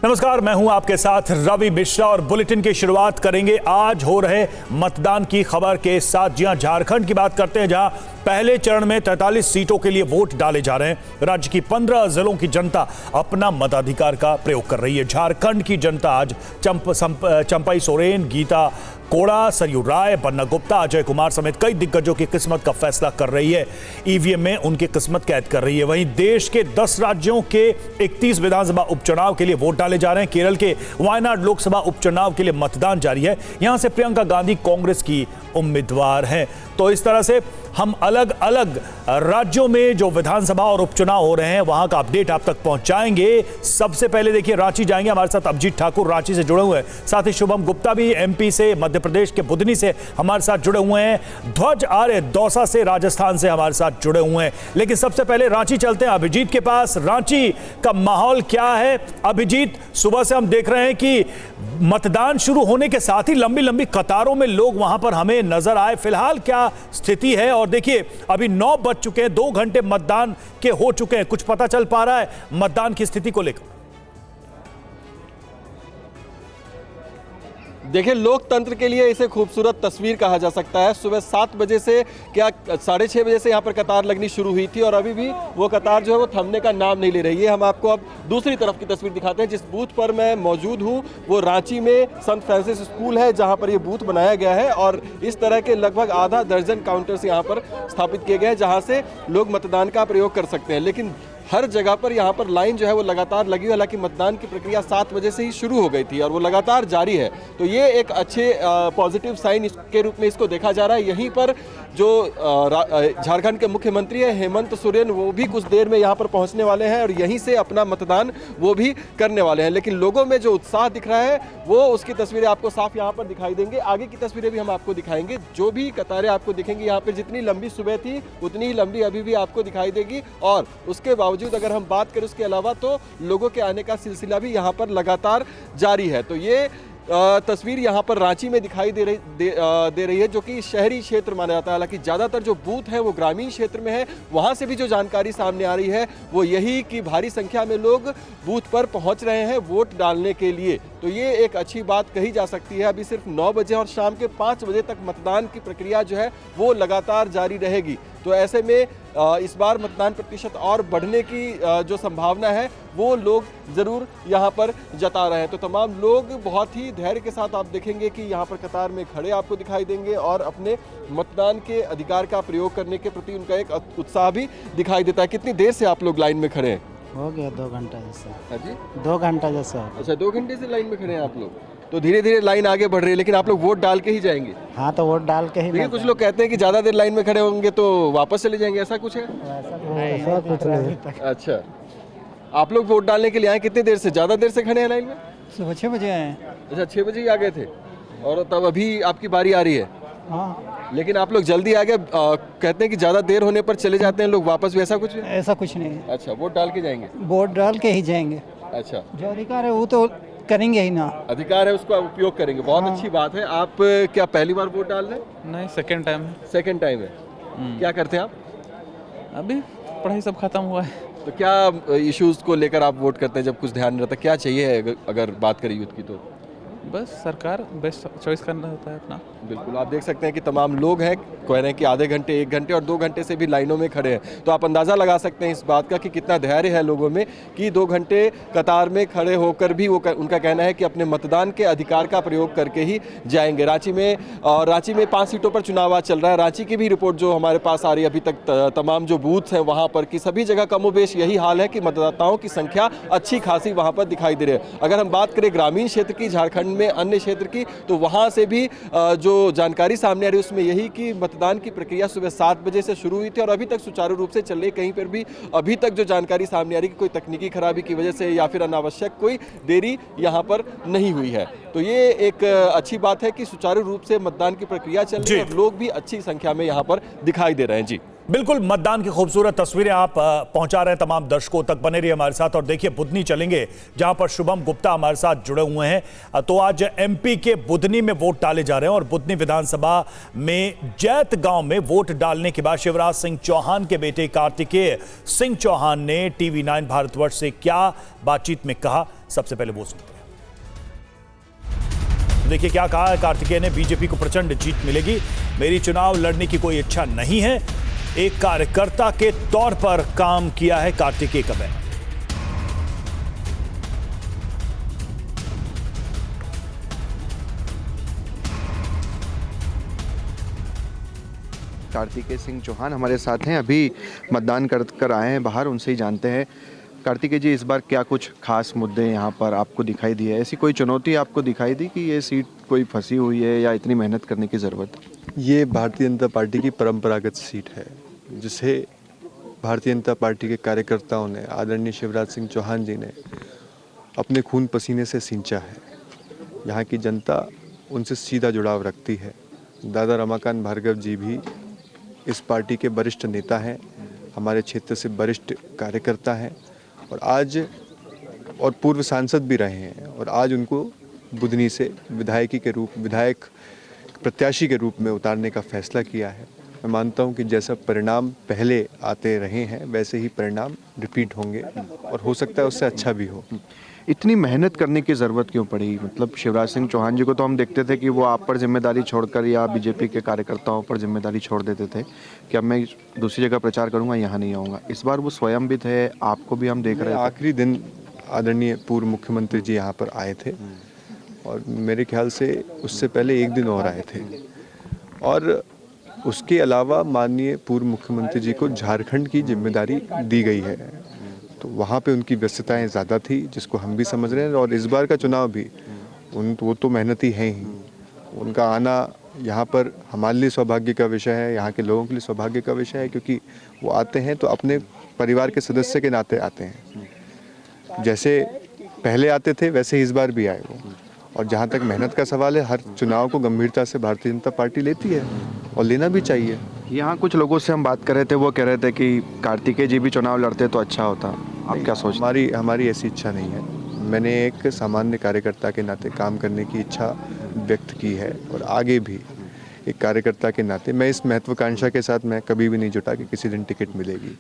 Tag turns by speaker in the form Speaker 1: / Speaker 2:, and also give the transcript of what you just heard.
Speaker 1: नमस्कार, मैं हूं आपके साथ रवि मिश्रा और बुलेटिन की शुरुआत करेंगे आज हो रहे मतदान की खबर के साथ। जी हां, झारखंड की बात करते हैं, जहां पहले चरण में 43 सीटों के लिए वोट डाले जा रहे हैं। राज्य की 15 जिलों की जनता अपना मताधिकार का प्रयोग कर रही है। झारखंड की जनता आज चंपई सोरेन, गीता कोड़ा, सरयू राय, बन्ना गुप्ता, अजय कुमार समेत कई दिग्गजों की किस्मत का फैसला कर रही है। ईवीएम में उनकी किस्मत कैद कर रही है। वहीं देश के 10 राज्यों के 31 विधानसभा उपचुनाव के लिए वोट डाले जा रहे हैं। केरल के वायनाड लोकसभा उपचुनाव के लिए मतदान जारी है। यहां से प्रियंका गांधी कांग्रेस की उम्मीदवार हैं। तो इस तरह से हम अलग अलग राज्यों में जो विधानसभा और उपचुनाव हो रहे हैं वहां का अपडेट आप तक पहुंचाएंगे। सबसे पहले देखिए रांची जाएंगे, हमारे साथ अभिजीत ठाकुर रांची से जुड़े हुए हैं, साथ ही शुभम गुप्ता भी एमपी से, मध्य प्रदेश के बुधनी से हमारे साथ जुड़े हुए हैं, ध्वज आर्य दौसा से, राजस्थान से हमारे साथ जुड़े हुए हैं। लेकिन सबसे पहले रांची चलते हैं अभिजीत के पास। रांची का माहौल क्या है अभिजीत? सुबह से हम देख रहे हैं कि मतदान शुरू होने के साथ ही लंबी लंबी कतारों में लोग वहां पर हमें नजर आए। फिलहाल क्या स्थिति है? और देखिए अभी 9 बज चुके हैं, 2 घंटे मतदान के हो चुके हैं। कुछ पता चल पा रहा है मतदान की स्थिति को लेकर?
Speaker 2: देखिए, लोकतंत्र के लिए इसे खूबसूरत तस्वीर कहा जा सकता है। सुबह 7 बजे से क्या 6:30 बजे से यहाँ पर कतार लगनी शुरू हुई थी और अभी भी वो कतार जो है वो थमने का नाम नहीं ले रही है। हम आपको अब दूसरी तरफ की तस्वीर दिखाते हैं। जिस बूथ पर मैं मौजूद हूँ वो रांची में संत फ्रांसिस स्कूल है, जहाँ पर ये बूथ बनाया गया है और इस तरह के लगभग आधा दर्जन काउंटर्स यहाँ पर स्थापित किए गए हैं जहाँ से लोग मतदान का प्रयोग कर सकते हैं। लेकिन हर जगह पर यहाँ पर लाइन जो है वो लगातार लगी हुई। हालांकि मतदान की प्रक्रिया 7 बजे से ही शुरू हो गई थी और वो लगातार जारी है। तो ये एक अच्छे पॉजिटिव साइन के रूप में इसको देखा जा रहा है। यहीं पर जो झारखंड के मुख्यमंत्री है हेमंत सोरेन, वो भी कुछ देर में यहाँ पर पहुँचने वाले हैं और यहीं से अपना मतदान वो भी करने वाले हैं। लेकिन लोगों में जो उत्साह दिख रहा है वो उसकी तस्वीरें आपको साफ यहाँ पर दिखाई देंगे। आगे की तस्वीरें भी हम आपको दिखाएंगे। जो भी कतारें आपको दिखेंगी यहाँ पर, जितनी लंबी सुबह थी उतनी ही लंबी अभी भी आपको दिखाई देगी। और उसके बावजूद अगर हम बात करें उसके अलावा तो लोगों के आने का सिलसिला भी यहाँ पर लगातार जारी है। तो ये तस्वीर यहाँ पर रांची में दिखाई दे रही है, जो कि शहरी क्षेत्र माना जाता है। हालांकि ज़्यादातर जो बूथ है वो ग्रामीण क्षेत्र में है। वहाँ से भी जो जानकारी सामने आ रही है वो यही कि भारी संख्या में लोग बूथ पर पहुँच रहे हैं वोट डालने के लिए। तो ये एक अच्छी बात कही जा सकती है। अभी सिर्फ 9 बजे और शाम के 5 बजे तक मतदान की प्रक्रिया जो है वो लगातार जारी रहेगी। तो ऐसे में इस बार मतदान प्रतिशत और बढ़ने की जो संभावना है वो लोग ज़रूर यहाँ पर जता रहे हैं। तो तमाम लोग बहुत ही धैर्य के साथ आप देखेंगे कि यहाँ पर कतार में खड़े आपको दिखाई देंगे और अपने मतदान के अधिकार का प्रयोग करने के प्रति उनका एक उत्साह भी दिखाई देता है। कितनी देर से आप लोग लाइन में खड़े हैं?
Speaker 3: हो गया 2 घंटा जैसा।
Speaker 2: हाँ जी,
Speaker 3: 2 घंटा जैसा।
Speaker 2: अच्छा, 2 घंटे से लाइन में खड़े हैं आप लोग। तो धीरे धीरे लाइन आगे बढ़ रही है, लेकिन आप लोग वोट डाल के ही जाएंगे?
Speaker 3: हाँ, तो वोट डाल के ही।
Speaker 2: लेकिन कुछ लोग कहते हैं कि ज़्यादा देर लाइन में खड़े होंगे तो वापस चले जाएंगे, ऐसा कुछ है?
Speaker 3: ऐसा कुछ नहीं।
Speaker 2: अच्छा, आप लोग वोट डालने के लिए आए कितनी देर से? ज़्यादा देर से खड़े हैं लाइन में?
Speaker 3: सुबह 6 बजे आए।
Speaker 2: अच्छा, 6 बजे ही आ गए थे और तब अभी आपकी बारी आ रही है?
Speaker 3: हाँ,
Speaker 2: लेकिन आप लोग जल्दी आ गए। कहते हैं कि ज़्यादा देर होने पर चले जाते हैं लोग वापस, भी ऐसा कुछ है?
Speaker 3: ऐसा कुछ नहीं।
Speaker 2: अच्छा, वोट डाल के जाएंगे?
Speaker 3: वोट डाल के ही जाएंगे।
Speaker 2: अच्छा,
Speaker 3: जो अधिकार है वो तो करेंगे ही ना।
Speaker 2: अधिकार है उसका उपयोग करेंगे। बहुत अच्छी बात है। आप क्या पहली बार वोट डाल रहे हैं?
Speaker 4: नहीं, सेकेंड टाइम है।
Speaker 2: सेकेंड टाइम है। क्या करते हैं आप?
Speaker 4: अभी पढ़ाई सब खत्म हुआ है।
Speaker 2: तो क्या इश्यूज़ को लेकर आप वोट करते हैं जब कुछ ध्यान रहता है? क्या चाहिए अगर बात करें यूथ की तो?
Speaker 4: बस सरकार बेस्ट चॉइस करना होता है अपना।
Speaker 2: बिल्कुल, आप देख सकते हैं कि तमाम लोग हैं, कह रहे हैं कि आधे घंटे, 1 घंटे और 2 घंटे से भी लाइनों में खड़े हैं। तो आप अंदाज़ा लगा सकते हैं इस बात का कि कितना धैर्य है लोगों में कि 2 घंटे कतार में खड़े होकर भी वो उनका कहना है कि अपने मतदान के अधिकार का प्रयोग करके ही जाएंगे। रांची में 5 सीटों पर चुनाव आज चल रहा है। रांची की भी रिपोर्ट जो हमारे पास आ रही है अभी तक, तमाम जो बूथ हैं वहाँ पर की सभी जगह कमोबेश यही हाल है कि मतदाताओं की संख्या अच्छी खासी वहाँ पर दिखाई दे रही है। अगर हम बात करें ग्रामीण क्षेत्र की, झारखंड में अन्य क्षेत्र की, तो वहाँ से भी जो जानकारी सामने आ रही है उसमें यही कि मतदान की प्रक्रिया सुबह 7 बजे से शुरू हुई थी और अभी तक सुचारू रूप से चल रही है। कहीं पर भी अभी तक जो जानकारी सामने आ रही है कि कोई तकनीकी खराबी की वजह से या फिर अनावश्यक कोई देरी यहाँ पर नहीं हुई है। तो ये एक अच्छी बात है कि सुचारू रूप से मतदान की प्रक्रिया चल रही है और लोग भी अच्छी संख्या में यहाँ पर दिखाई दे रहे हैं। जी।
Speaker 1: बिल्कुल, मतदान की खूबसूरत तस्वीरें आप पहुंचा रहे हैं तमाम दर्शकों तक। बने रहिए हमारे साथ और देखिए बुधनी चलेंगे जहां पर शुभम गुप्ता हमारे साथ जुड़े हुए हैं। तो आज एमपी के बुधनी में वोट डाले जा रहे हैं और बुधनी विधानसभा में जैत गांव में वोट डालने के बाद शिवराज सिंह चौहान के बेटे कार्तिकेय सिंह चौहान ने TV9 भारतवर्ष से क्या बातचीत में कहा, सबसे पहले वो सुनते हैं। देखिए क्या कहा है कार्तिकेय ने। बीजेपी को प्रचंड जीत मिलेगी, मेरी चुनाव लड़ने की कोई इच्छा नहीं है, एक कार्यकर्ता के तौर पर काम किया है कार्तिकेय का बयान।
Speaker 5: कार्तिकेय सिंह चौहान हमारे साथ हैं, अभी मतदान कर आए हैं बाहर, उनसे ही जानते हैं। कार्तिकेय जी, इस बार क्या कुछ खास मुद्दे यहाँ पर आपको दिखाई दिए? ऐसी कोई चुनौती आपको दिखाई दी कि ये सीट कोई फंसी हुई है या इतनी मेहनत करने की ज़रूरत?
Speaker 6: ये भारतीय जनता पार्टी की परंपरागत सीट है जिसे भारतीय जनता पार्टी के कार्यकर्ताओं ने, आदरणीय शिवराज सिंह चौहान जी ने अपने खून पसीने से सींचा है। यहाँ की जनता उनसे सीधा जुड़ाव रखती है। दादा रमाकांत भार्गव जी भी इस पार्टी के वरिष्ठ नेता हैं, हमारे क्षेत्र से वरिष्ठ कार्यकर्ता हैं और पूर्व सांसद भी रहे हैं, और आज उनको बुधनी से विधायक प्रत्याशी के रूप में उतारने का फैसला किया है। मैं मानता हूं कि जैसा परिणाम पहले आते रहे हैं वैसे ही परिणाम रिपीट होंगे और हो सकता है उससे अच्छा भी हो।
Speaker 5: इतनी मेहनत करने की ज़रूरत क्यों पड़ी? मतलब शिवराज सिंह चौहान जी को तो हम देखते थे कि वो आप पर जिम्मेदारी छोड़कर या बीजेपी के कार्यकर्ताओं पर जिम्मेदारी छोड़ देते थे कि अब मैं दूसरी जगह प्रचार करूंगा, यहाँ नहीं आऊँगा। इस बार वो स्वयं भी थे, आपको भी हम देख रहे हैं।
Speaker 6: आखिरी दिन आदरणीय पूर्व मुख्यमंत्री जी यहाँ पर आए थे और मेरे ख्याल से उससे पहले एक दिन और आए थे, और उसके अलावा माननीय पूर्व मुख्यमंत्री जी को झारखंड की जिम्मेदारी दी गई है, तो वहाँ पे उनकी व्यस्तताएं ज़्यादा थी, जिसको हम भी समझ रहे हैं। और इस बार का चुनाव भी वो तो मेहनती हैं ही, उनका आना यहाँ पर हमारे लिए सौभाग्य का विषय है, यहाँ के लोगों के लिए सौभाग्य का विषय है, क्योंकि वो आते हैं तो अपने परिवार के सदस्य के नाते आते हैं। जैसे पहले आते थे वैसे इस बार भी आए वो। और जहाँ तक मेहनत का सवाल है, हर चुनाव को गंभीरता से भारतीय जनता पार्टी लेती है और लेना भी चाहिए।
Speaker 5: यहाँ कुछ लोगों से हम बात कर रहे थे, वो कह रहे थे कि कार्तिकेय जी भी चुनाव लड़ते तो अच्छा होता। आप क्या सोचते हैं?
Speaker 6: हमारी ऐसी इच्छा नहीं है। मैंने एक सामान्य कार्यकर्ता के नाते काम करने की इच्छा व्यक्त की है और आगे भी एक कार्यकर्ता के नाते मैं इस महत्वाकांक्षा के साथ मैं कभी भी नहीं जुटा कि किसी दिन टिकट मिलेगी।